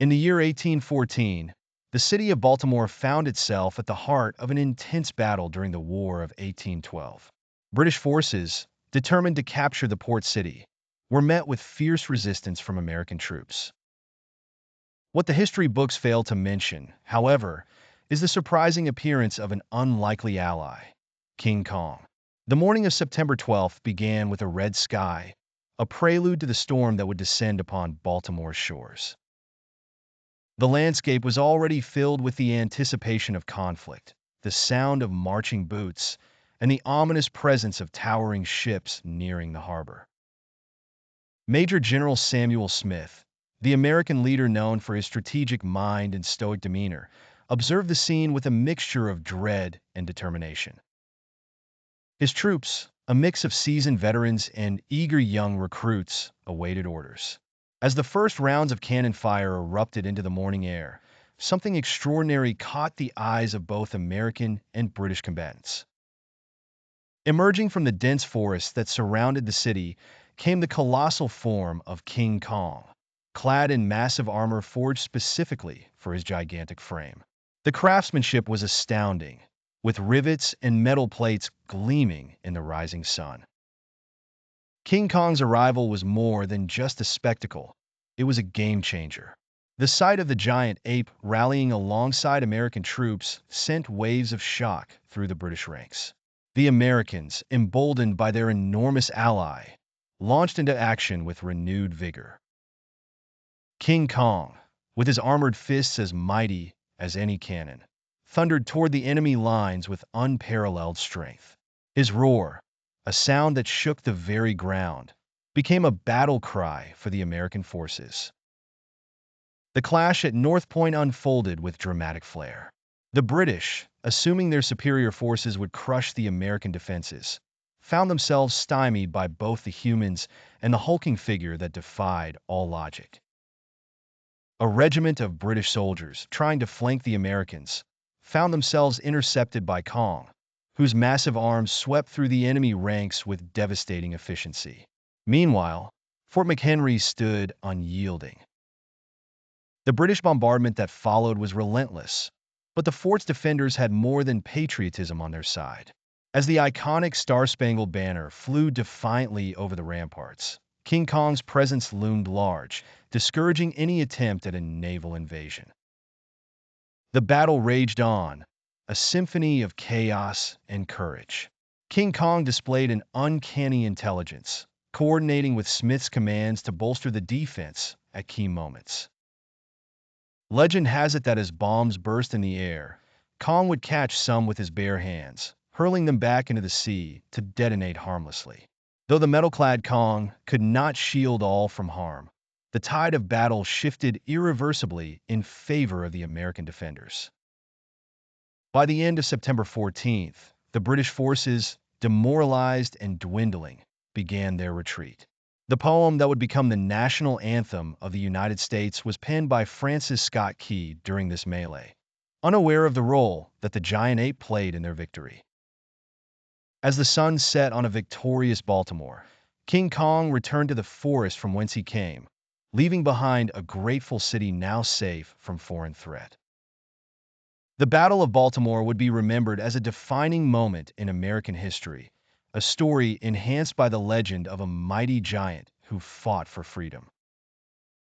In the year 1814, the city of Baltimore found itself at the heart of an intense battle during the War of 1812. British forces, determined to capture the port city, were met with fierce resistance from American troops. What the history books fail to mention, however, is the surprising appearance of an unlikely ally, King Kong. The morning of September 12th began with a red sky, a prelude to the storm that would descend upon Baltimore's shores. The landscape was already filled with the anticipation of conflict, the sound of marching boots, and the ominous presence of towering ships nearing the harbor. Major General Samuel Smith, the American leader known for his strategic mind and stoic demeanor, observed the scene with a mixture of dread and determination. His troops, a mix of seasoned veterans and eager young recruits, awaited orders. As the first rounds of cannon fire erupted into the morning air, something extraordinary caught the eyes of both American and British combatants. Emerging from the dense forest that surrounded the city came the colossal form of King Kong, clad in massive armor forged specifically for his gigantic frame. The craftsmanship was astounding, with rivets and metal plates gleaming in the rising sun. King Kong's arrival was more than just a spectacle. It was a game-changer. The sight of the giant ape rallying alongside American troops sent waves of shock through the British ranks. The Americans, emboldened by their enormous ally, launched into action with renewed vigor. King Kong, with his armored fists as mighty as any cannon, thundered toward the enemy lines with unparalleled strength. His roar, a sound that shook the very ground, became a battle cry for the American forces. The clash at North Point unfolded with dramatic flair. The British, assuming their superior forces would crush the American defenses, found themselves stymied by both the humans and the hulking figure that defied all logic. A regiment of British soldiers, trying to flank the Americans, found themselves intercepted by Kong, whose massive arms swept through the enemy ranks with devastating efficiency. Meanwhile, Fort McHenry stood unyielding. The British bombardment that followed was relentless, but the fort's defenders had more than patriotism on their side. As the iconic Star-Spangled Banner flew defiantly over the ramparts, King Kong's presence loomed large, discouraging any attempt at a naval invasion. The battle raged on, a symphony of chaos and courage. King Kong displayed an uncanny intelligence, coordinating with Smith's commands to bolster the defense at key moments. Legend has it that as bombs burst in the air, Kong would catch some with his bare hands, hurling them back into the sea to detonate harmlessly. Though the metal-clad Kong could not shield all from harm, the tide of battle shifted irreversibly in favor of the American defenders. By the end of September 14th, the British forces, demoralized and dwindling, began their retreat. The poem that would become the national anthem of the United States was penned by Francis Scott Key during this melee, unaware of the role that the giant ape played in their victory. As the sun set on a victorious Baltimore, King Kong returned to the forest from whence he came, leaving behind a grateful city now safe from foreign threat. The Battle of Baltimore would be remembered as a defining moment in American history, a story enhanced by the legend of a mighty giant who fought for freedom.